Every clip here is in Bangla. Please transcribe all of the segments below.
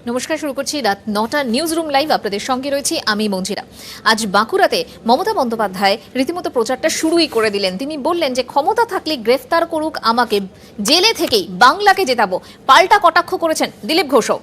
নমস্কার, শুরু করছি রাত ৯টা নিউজ রুম লাইভ। আপনাদের সঙ্গে রয়েছি আমি মঞ্জিরা। আজ বাঁকুড়াতে মমতা বন্দ্যোপাধ্যায় রীতিমতো প্রচারটা শুরুই করে দিলেন। তিনি বললেন যে ক্ষমতা থাকলে গ্রেফতার করুক আমাকে, জেলে থেকেই বাংলাকে জেতাবো। পাল্টা কটাক্ষ করেছেন দিলীপ ঘোষও।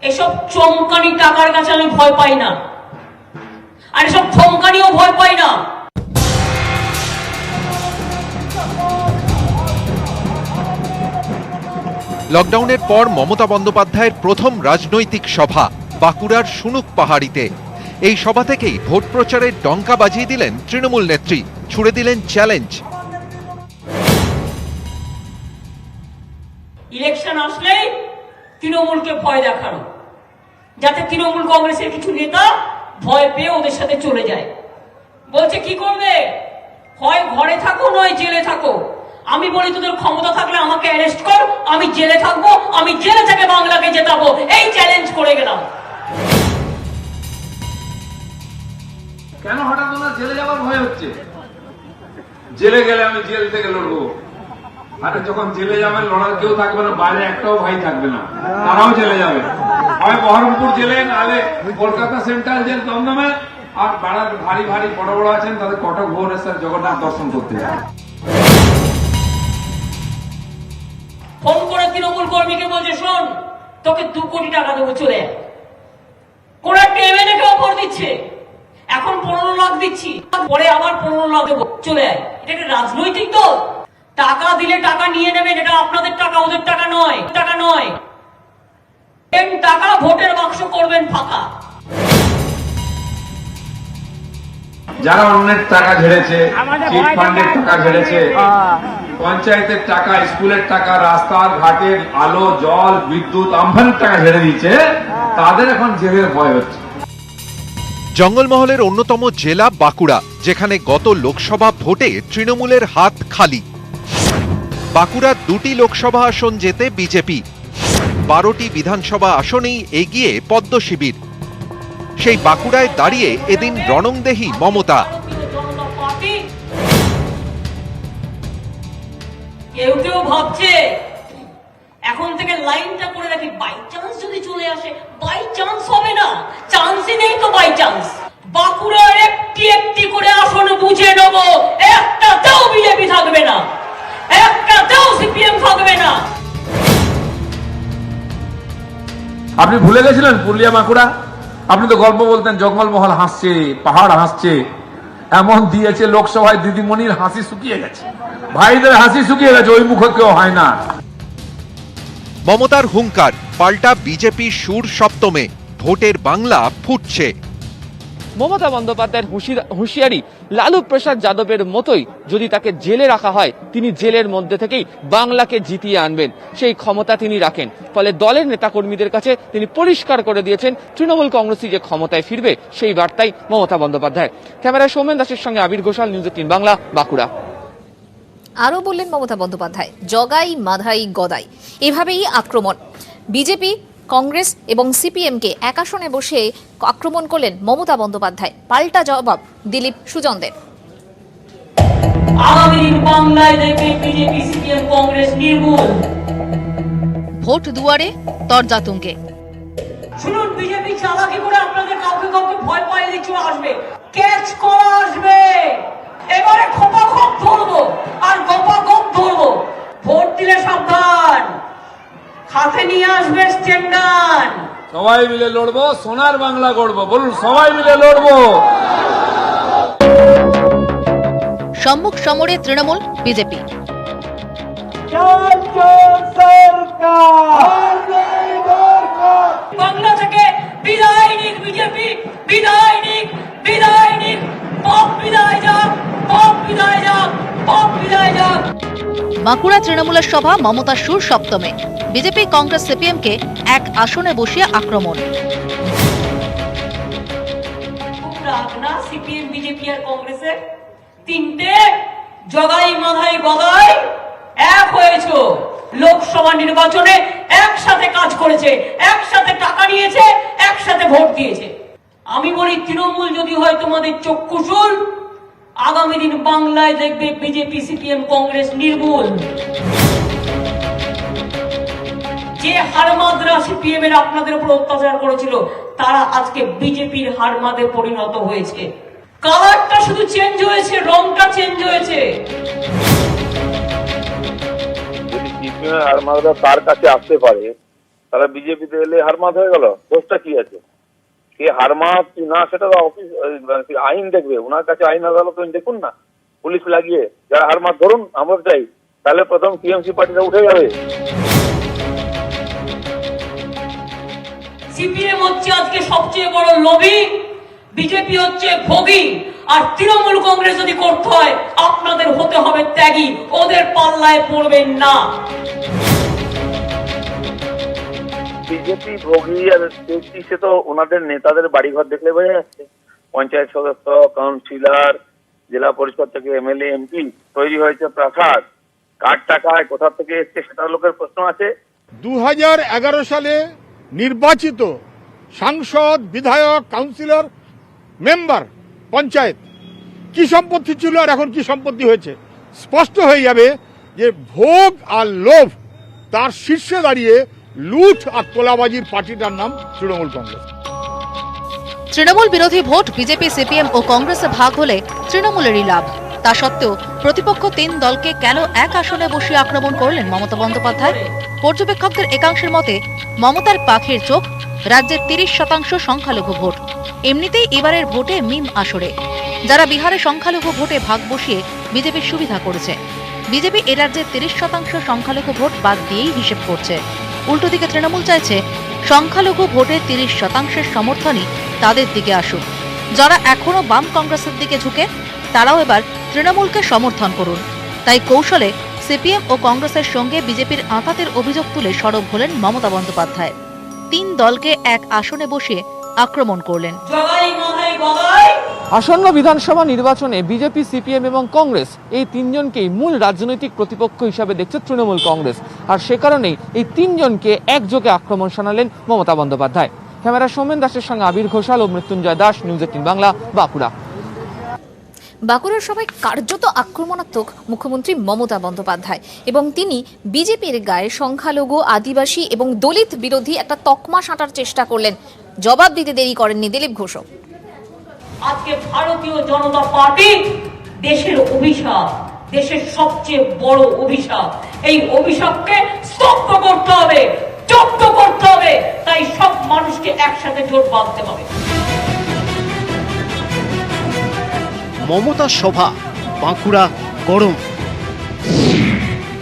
এসব চমকানি টাকার কাছে আমি ভয় পাই না, আর এসব ধমকানিও ভয় পাই না। লকডাউনের পর মমতা বন্দ্যোপাধ্যায়ের প্রথম রাজনৈতিক সভা বাঁকুড়ার সুনুক পাহাড়িতে। এই সভা থেকেই ভোট প্রচারের ডঙ্কা বাজিয়ে দিলেন তৃণমূল নেত্রী, ছুড়ে দিলেন চ্যালেঞ্জ। ইলেকশন আসলেই তৃণমূলকে ভয় দেখানো, যাতে তৃণমূল কংগ্রেসের কিছু নেতা ভয় পেয়ে ওদের সাথে চলে যায়। বলছে কি করবে, হয় ঘরে থাকো নয় জেলে থাকো। আমি বলি তোদের ক্ষমতা থাকলে আমাকে অ্যারেস্ট কর, আমি জেলে থাকবো, আমি জেলে থেকে বাংলাকে জেতাবো। এই চ্যালেঞ্জ করে গেলাম। কেন হঠাৎ ওনার জেলে যাওয়ার ভয় হচ্ছে? জেলে গেলে আমি জেল থেকে লড়বো। আরে যখন জেলে যাবেন লড়ার কেউ থাকবে না, বাইরে একটাও ভাই থাকবে না, তারাও জেলে যাবে। হয় বহরমপুর জেলে, নাহলে কলকাতা সেন্ট্রাল জেল দমদমে, আর পাড়ার ভারী ভারী বড় বড় আছেন তাদের কটক ভুবনেশ্বর জগন্নাথ দর্শন করতে যায়। ফোন করে তৃণমূল কর্মীকে বলছে, শোন তোকে 2 কোটি টাকা দেবো, চলে আয়। কোন একটা এমএলএ কে অফার দিচ্ছে, এখন 15 লাখ দিচ্ছি, পরে আবার 15 লাখ দেবো, চলে আয়। এটা একটা রাজনৈতিক দল? টাকা দিলে টাকা নিয়ে নেবেন, এটা আপনাদের টাকা, ওদের টাকা নয়, টাকা নয়। টাকা ভোটের বাক্স করবেন ফাঁকা। যারা অন্যের টাকা ঝেড়েছে, চিট ফান্ডের টাকা ঝেড়েছে, পঞ্চায়েতের টাকা, স্কুলের টাকা, রাস্তার ঘাটের আলো জল বিদ্যুৎ আমফানের টাকা ঝেড়ে দিচ্ছে, তাদের এখন জেলের ভয় হচ্ছে। জঙ্গলমহলের অন্যতম জেলা বাঁকুড়া, যেখানে গত লোকসভা ভোটে তৃণমূলের হাত খালি। বাঁকুড়ার 2টি লোকসভা আসন জেতে বিজেপি, 12টি বিধানসভা আসনেই এগিয়ে পদ্ম শিবির। সেই বাঁকুড়ায় দাঁড়িয়ে এদিন রণংদেহী মমতা। কেউ কেউ ভাবছে এখন থেকে লাইনটা করে রাখি, বাই চান্স যদি চলে আসে। বাই চান্স হবে না, চান্সই নেই তো বাই চান্স। বাঁকুড়ার একটি একটি করে আসন বুঝে নেব, একটাতেও বিজেপি থাকবে না, একটাতেও সিপিএম থাকবে না। আপনি ভুলে গেছিলেন পুরুলিয়া বাঁকুড়া? আপনি তো গল্প বলতেন জঙ্গলমহল হাসছে, পাহাড় হাসছে। এমন দিয়েছে লোকসভায় দিদিমণির হাসি শুকিয়ে গেছে, ভাইদের হাসি শুকিয়ে গেছে, ওই মুখ কেউ হয় না। মমতার হুঙ্কার, পাল্টা বিজেপির সুর সপ্তমে, ভোটের বাংলা ফুটছে। মমতা বন্দ্যোপাধ্যায়ের হুঁশিয়ারি, লালু প্রসাদ যাদবের মতোই যদি তাকে জেলে রাখা হয়, তিনি জেলের মধ্যে থেকেই বাংলাকে জিতিয়ে আনবেন, সেই ক্ষমতা তিনি রাখেন। ফলে দলের নেতাকর্মীদের কাছে তিনি পরিষ্কার করে দিয়েছেন তৃণমূল কংগ্রেসই যে ক্ষমতায় ফিরবে, সেই বার্তাই মমতা বন্দ্যোপাধ্যায়। ক্যামেরায় সৌমেন দাসের সঙ্গে আবির ঘোষাল, নিউজ 18 বাংলা, বাঁকুড়া। আরও বললেন মমতা বন্দ্যোপাধ্যায়, জগাই মাধাই গদাই, এভাবেই আক্রমণ। বিজেপি, কংগ্রেস এবং সিপিএমকে এক আসনে বসে আক্রমণ করলেন মমতা বন্দ্যোপাধ্যায়। পাল্টা জবাব দিলীপ সুজনদের। আগামী দিন বাংলায় দেখবে বিজেপি সিপিএম কংগ্রেস নির্মূল। ভোট দুয়ারে তরজা তুঙ্গে। শুনুন, বিজেপি চালাকি করে আপনাদের কাউকে কাউকে ভয় পাইয়ে দিচ্ছে, আসবে ক্যাচ করা, আসবে। এবারে খোপা খোপ ধরবো আর গোপা গোপ ধরবো। ভোট দিলে সাবধান, হাতে নিয়ে আসবে স্ট্যান্ডার্ড। সবাই মিলে লড়বো, সোনার বাংলা গড়বো। বলুন, সবাই মিলে লড়বো। সম্মুখ সমরে তৃণমূল বিজেপি। বাংলা থেকে বিদায় নিক বিজেপি, বিদায় নিক, বিদায় নিক। পপ বিদায় যাক, পপ বিদায় যাক, পপ বিদায় যাক। বাঁকুড়া তৃণমূলের সভা, মমতার সুর সপ্তমে। বিজেপি, কংগ্রেস, সিপিএমকে এক আসনে বসিয়ে আক্রমণ। সিপিএম, বিজেপি আর কংগ্রেসের তিনটে জগাই মাধাই গদাই এক হয়েছে। লোকসভা নির্বাচনে একসাথে কাজ করেছে, একসাথে টাকা নিয়েছে, একসাথে ভোট দিয়েছে। আমি বলি, তৃণমূল যদি হয় তোমাদের চক্ষুশূল, আগামী দিন বাংলায় দেখবে বিজেপি সিপিএম কংগ্রেস নির্মূল। যে হারমাদরা সিপিএম এর আপনাদের উপর অত্যাচার করেছিল তারা আজকে বিজেপির হারমাদে পরিণত হয়েছে। কালারটা শুধু চেঞ্জ হয়েছে, রংটা চেঞ্জ হয়েছে। যদি সিপিএম হারমাদরা তার কাছে আসতে পারে তাহলে বিজেপিতে এলে হারমাদ হয়ে গেল, দোষটা কি আছে? কে হারমাদ কি না সেটা তো অফিস আইন দেখবে, ওনার কাছে আইন আদালত দেখুন না, পুলিশ লাগিয়ে যারা হারমাদ ধরুন, আমরা চাই তাহলে প্রথম টিএমসি পার্টিটা উঠে যাবে। সিপিএম হচ্ছে আজকে সবচেয়ে বড় লবি, বিজেপি হচ্ছে ভোগী, আর তৃণমূল কংগ্রেস যদি করতে হয় আপনাদের হতে হবে ত্যাগী, ওদের পাল্লায় পড়বেন না। বিজেপি ভোগী আর সে তো ওনাদের নেতাদের বাড়িঘর দেখলে বোঝা যাচ্ছে। পঞ্চায়েত সদস্য, কাউন্সিলর, জেলা পরিষদ থেকে এমএলএ, এমপি তৈরি হয়েছে প্রাসাদ। কার টাকায় কোথা থেকে এসছে সেটা লোকের প্রশ্ন আছে। 2011 সালে নির্বাচিত সাংসদ, বিধায়ক, কাউন্সিলর, মেম্বার, পঞ্চায়েত কি সম্পত্তি ছিল আর এখন কি সম্পত্তি হয়েছে স্পষ্ট হয়ে যাবে যে ভোগ আর লোভ তার শীর্ষে দাঁড়িয়ে লুট আর তোলাবাজির পার্টিটার নাম তৃণমূল কংগ্রেস। তৃণমূল বিরোধী ভোট বিজেপি, সিপিএম ও কংগ্রেসে ভাগ হলে তৃণমূলেরই লাভ। তা সত্ত্বেও প্রতিপক্ষ 3 দলকে কেন এক আসনে বসিয়ে আক্রমণ করলেন মমতা বন্দ্যোপাধ্যায়? পর্যবেক্ষকদের একাংশের মতে মমতার পাখির চোখ, রাজ্যের 30% সংখ্যালঘু ভোট। এমনিতেই এবারের ভোটে মিম আসরে যারা বিহারে সংখ্যালঘু ভোটে ভাগ বসিয়ে বিজেপির সুবিধা করেছে। বিজেপি এ রাজ্যের 30% সংখ্যালঘু ভোট বাদ দিয়েই হিসেব করছে। উল্টো দিকে তৃণমূল চাইছে সংখ্যালঘু ভোটে 30% সমর্থনই তাদের দিকে আসুক। যারা এখনো বাম কংগ্রেসের দিকে ঝুঁকে তারাও এবার তৃণমূলকে সমর্থন করুন। তাই কৌশলে সিপিএম ও কংগ্রেসের সঙ্গে বিজেপির আঁতাতের অভিযোগ তুলে সরব হলেন মমতা বন্দ্যোপাধ্যায়। 3 দলকে এক আসনে বসিয়ে আক্রমণ করলেন। আসন্ন বিধানসভা নির্বাচনে বিজেপি, সিপিএম এবং কংগ্রেস এই 3 জনকেই মূল রাজনৈতিক প্রতিপক্ষ হিসাবে দেখছে তৃণমূল কংগ্রেস, আর সে কারণেই এই 3 জনকে একযোগে আক্রমণ শানালেন মমতা বন্দ্যোপাধ্যায়। ক্যামেরা সৌমেন দাসের সঙ্গে আবির ঘোষাল ও মৃত্যুঞ্জয় দাস, নিউজ 18 বাংলা, বাঁকুড়া। বাঁকুড়ার সবাই কার্যত আক্রমণাত্মক মুখ্যমন্ত্রী মমতা বন্দ্যোপাধ্যায়, এবং তিনি বিজেপির গায়ে সংখ্যালঘু, আদিবাসী এবং দলিত বিরোধী একটা তকমা সাঁটার চেষ্টা করলেন। জবাব দিতে দেরি করেননি দিলীপ ঘোষ। আজকে ভারতীয় জনতা পার্টি দেশের অভিশাপ, দেশের সবচেয়ে বড় অভিশাপ। এই অভিশাপকে স্তব্ধ করতে হবে, জব্দ করতে হবে। তাই সব মানুষকে একসাথে জোট বাঁধতে হবে। মমতা সভা বাঁকুড়া গরম।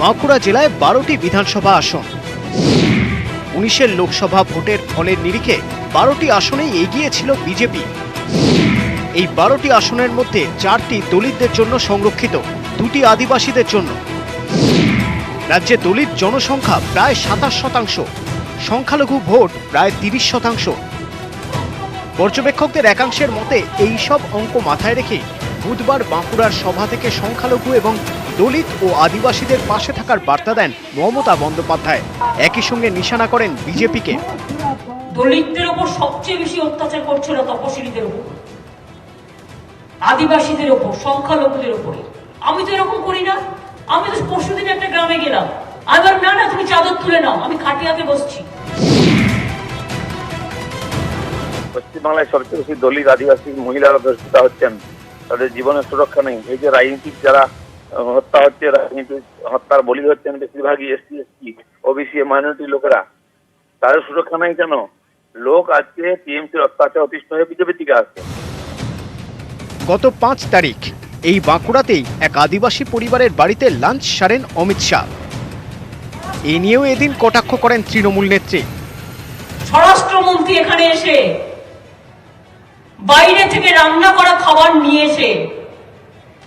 বাঁকুড়া জেলায় 12টি বিধানসভা আসন, 19 লোকসভা ভোটের ফলের নিরিখে 12টি আসনেই এগিয়ে ছিল বিজেপি। এই 12টি আসনের মধ্যে 4টি দলিতদের জন্য সংরক্ষিত, 2টি আদিবাসীদের জন্য। রাজ্যে দলিত জনসংখ্যা প্রায় 27%, সংখ্যালঘু ভোট প্রায় 30%। পর্যবেক্ষকদের একাংশের মতে এই সব অঙ্ক মাথায় রেখে বুধবার বাঁকুড়ার সভা থেকে সংখ্যালঘু এবং দলিত ও আদিবাসীদের পাশে থাকার বার্তা দেন মমতা বন্দ্যোপাধ্যায়। একই সঙ্গে নিশানা করেন বিজেপিকে। দলিতদের উপর সবচেয়ে বেশি অত্যাচার করছিল তপশিলীদের উপর, আদিবাসীদের উপর, সংখ্যালঘুদের উপরে। আমি তো এরকম করি না। আমি তো পরশুদিন একটা গ্রামে গেলাম, আমি বললাম না না তুমি চাদর তুলে নাও, আমি খাটিয়াতে বসছি। পশ্চিমবাংলায় সবচেয়ে বেশি দলিত, আদিবাসী মহিলারা ধর্ষিত হচ্ছেন, তাদের জীবনের সুরক্ষা নেই। এই যে রাজনীতিক যারা হত্যা হচ্ছে, রাজনীতিক হত্যার বলি হচ্ছেন বেশিরভাগই এসটি, ওবিসি, মাইনরিটি লোকেরা, তাদের সুরক্ষা নেই কেন? লোক আজকে টিএমসির অত্যাচার অতিষ্ঠ হয়ে বিজেপির দিকে আসছে। গত 5 তারিখ এই বাঁকুড়াতেই এক আদিবাসী পরিবারের বাড়িতে লাঞ্চ সারেন অমিত শাহ। এ নিয়েও এদিন কটাক্ষ করেন তৃণমূল নেত্রী। স্বরাষ্ট্রমন্ত্রী এখানে এসে বাইরে থেকে রান্না করা খাবার নিয়ে এসে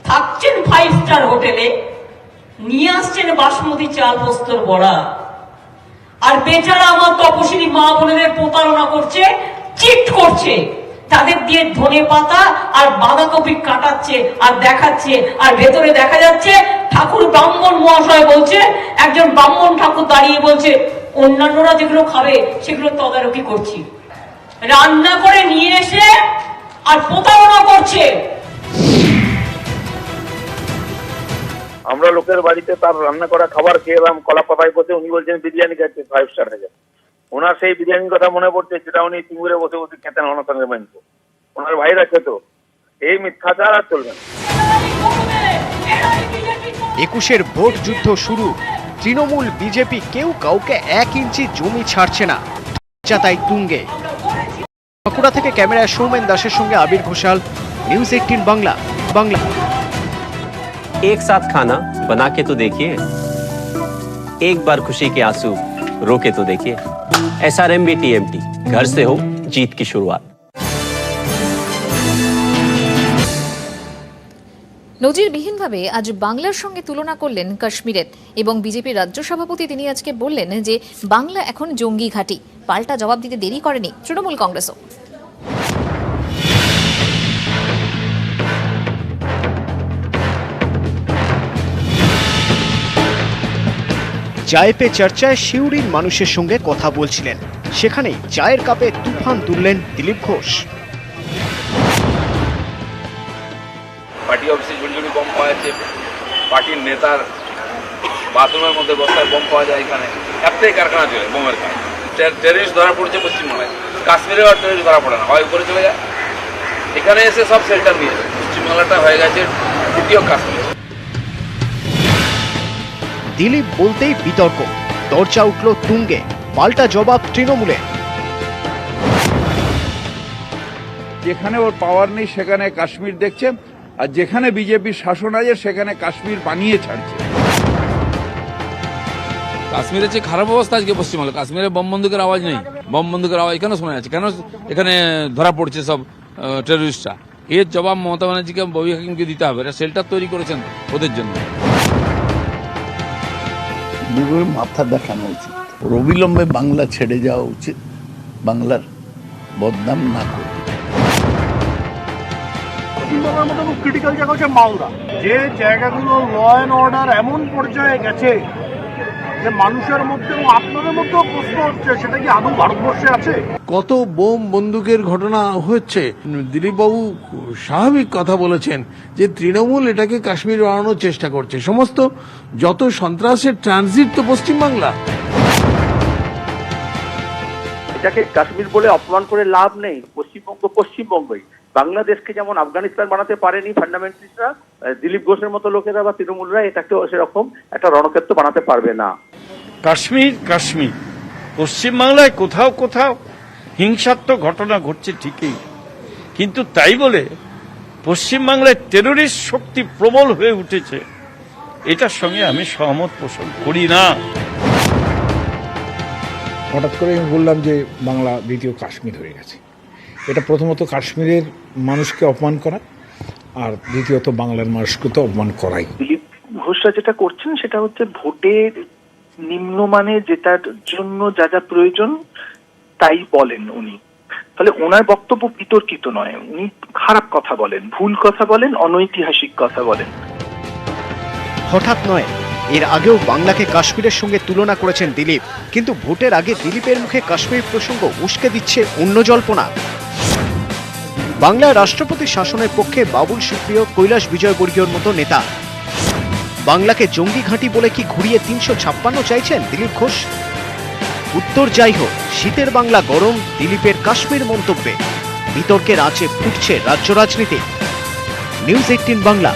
থাকছেন 5 স্টার হোটেলে, নিয়ে আসছেন বাসমতি চাল, পোস্তর বড়া, আর বেচারা আমার তপশিলি মা বোনেদের প্রতারণা করছে, চিট করছে। তাদের দিয়ে ধনে পাতা আর বাঁধাকপি কাটাচ্ছে আর দেখাচ্ছে, আর ভেতরে দেখা যাচ্ছে ঠাকুর ব্রাহ্মণ মহাশয় বলছে, একজন ব্রাহ্মণ ঠাকুর দাঁড়িয়ে বলছে অন্যান্যরা যেগুলো খাবে সেগুলো তদারকি করছি। রান্না করে নিয়ে এসে আর প্রতারণা করছে। আমরা লোকের বাড়িতে তার রান্না করা খাবার খেয়ে এলাম, কলা পাতায় বসে উনি বলছেন বিরিয়ানি খাচ্ছে 5 স্টার হয়ে যায়। ওনার সেই বিরিয়ানির কথা মনে পড়ছে যেটা উনি সিঙ্গুরে বসে বসে খেতেন অনশনের মাংস, ওনার ভাইরা খেত। এই মিথ্যাচার আর চলবে না। 21-এর ভোট যুদ্ধ শুরু, তৃণমূল বিজেপি কেউ কাউকে 1 ইঞ্চি জমি ছাড়ছে না, যাতাই তুঙ্গে। বাঁকুড়া থেকে ক্যামেরায় সৌমেন দাসের সঙ্গে আবির ঘোষাল, নিউজ 18 বাংলা। एक साथ खाना बना के तो देखिए, एक बार खुशी के आंसू रोके तो देखिए। SRMB TMT, घर से हो जीत की शुरुआत। নজিরবিহীনভাবে আজ বাংলার সঙ্গে তুলনা করলেন কাশ্মীরের এবং বিজেপির রাজ্য সভাপতি তিনি আজকে বললেন যে বাংলা এখন জঙ্গি ঘাঁটি। পাল্টা জবাব দিতে দেরি করেনি তৃণমূল কংগ্রেসও। চায়ে পে চর্চায় শিউরির মানুষের সঙ্গে কথা বলছিলেন, সেখানেই চায়ের কাপে তুফান তুললেন দিলীপ ঘোষ। পার্টি অফিসে ঝুড়ি বম পাওয়া যাচ্ছে, পার্টির নেতার বাথরুমের মধ্যে বস্তায় বম পাওয়া যায়। এখানে একটাই কারখানা চলে বোমের কাজ। টেররিস্ট ধরা পড়ছে পশ্চিমবাংলায়, কাশ্মীরে আর টেররিস্ট ধরা পড়ে না, হয় উপরে চলে যায়। এখানে এসে সব সেন্টার নিয়ে যায়। পশ্চিমবাংলাটা হয়ে গেছে দ্বিতীয় কাশ্মীর। দিলীপ বলতেই বিতর্ক, দরজা উঠল তুঙ্গে, পাল্টা জবাব তৃণমূলের। যেখানে ওর পাওয়ার নেই সেখানে কাশ্মীর দেখছে, আর যেখানে বিজেপির শাসন আছে সেখানে কাশ্মীর বানিয়ে ছাড়ছে। কাশ্মীরের যে খারাপ অবস্থা আজকে পশ্চিমবঙ্গে, কাশ্মীরে বম বন্দুকের আওয়াজ নেই। বম বন্দুকের আওয়াজ কেন শোনা যাচ্ছে? কেন এখানে ধরা পড়ছে সব টেররিস্টরা? এর জবাব মমতা ব্যানার্জিকে, ববি হাকিমকে দিতে হবে। এটা শেল্টার তৈরি করেছেন ওদের জন্য। মাথা দেখানো উচিত, অবিলম্বে বাংলা ছেড়ে যাওয়া উচিত, বাংলার বদনাম না করে। পশ্চিমবঙ্গের মতো খুব ক্রিটিক্যাল জায়গা হচ্ছে মালদা, যে জায়গাগুলো ল অ্যান্ড অর্ডার এমন পর্যায়ে গেছে যে মানুষের মধ্যে এবং আপনাদের মধ্যেও প্রশ্ন হচ্ছে সেটা কি আদৌ ভারতবর্ষে আছে? কত বোম বন্দুকের ঘটনা হচ্ছে। দিলীপ বাবু স্বাভাবিক কথা বলেছেন যে তৃণমূল এটাকে কাশ্মীর বানানোর চেষ্টা করছে। সমস্ত যত সন্ত্রাসের ট্রানজিট তো পশ্চিমবাংলা। এটাকে কাশ্মীর বলে অপমান করে লাভ নেই। পশ্চিমবঙ্গ পশ্চিমবঙ্গই। বাংলাদেশকে যেমন আফগানিস্তান বানাতে পারেনি ফান্ডামেন্টালিস্টরা, দিলীপ ঘোষের মতো লোকেরা বা তৃণমূলরা এটাকেও সেরকম একটা রণক্ষেত্র বানাতে পারবে না। কাশ্মীর কাশ্মীর, পশ্চিমবাংলায় কোথাও কোথাও হিংসাত্মক ঘটনা ঘটছে ঠিকই, কিন্তু তাই বলে পশ্চিমবাংলায় টেররিস্ট শক্তি প্রবল হয়ে উঠেছে, এটার সঙ্গে আমি সহমত পোষণ করি না। হঠাৎ করে আমি বললাম যে বাংলা দ্বিতীয় কাশ্মীর হয়ে গেছে। এটা প্রথমত কাশ্মীরের মানুষকে অপমান করা, আর দ্বিতীয়ত বাংলার মানুষকে তো অপমান করাই। দিলীপ ঘোষরা যেটা করছেন সেটা হচ্ছে ভোটের নিম্নমানে যেটার জন্য যা যা প্রয়োজন তাই বলেন উনি। তাহলে ওনার বক্তব্য বিতর্কিত নয়, উনি খারাপ কথা বলেন, ভুল কথা বলেন, অনৈতিহাসিক কথা বলেন। হঠাৎ নয়, এর আগেও বাংলাকে কাশ্মীরের সঙ্গে তুলনা করেছেন দিলীপ, কিন্তু ভোটের আগে দিলীপের মুখে কাশ্মীর প্রসঙ্গ উস্কে দিচ্ছে অন্য জল্পনা। বাংলায় রাষ্ট্রপতি শাসনের পক্ষে বাবুল সুপ্রিয়, কৈলাস বিজয়বর্গীয়র মতো নেতা। বাংলাকে জঙ্গি ঘাঁটি বলে কি ঘুরিয়ে 356 চাইছেন দিলীপ ঘোষ? উত্তর যাই হোক, শীতের বাংলা গরম দিলীপের কাশ্মীর মন্তব্যে। বিতর্কের আঁচে ফুটছে রাজ্য রাজনীতি। নিউজ 18 বাংলা।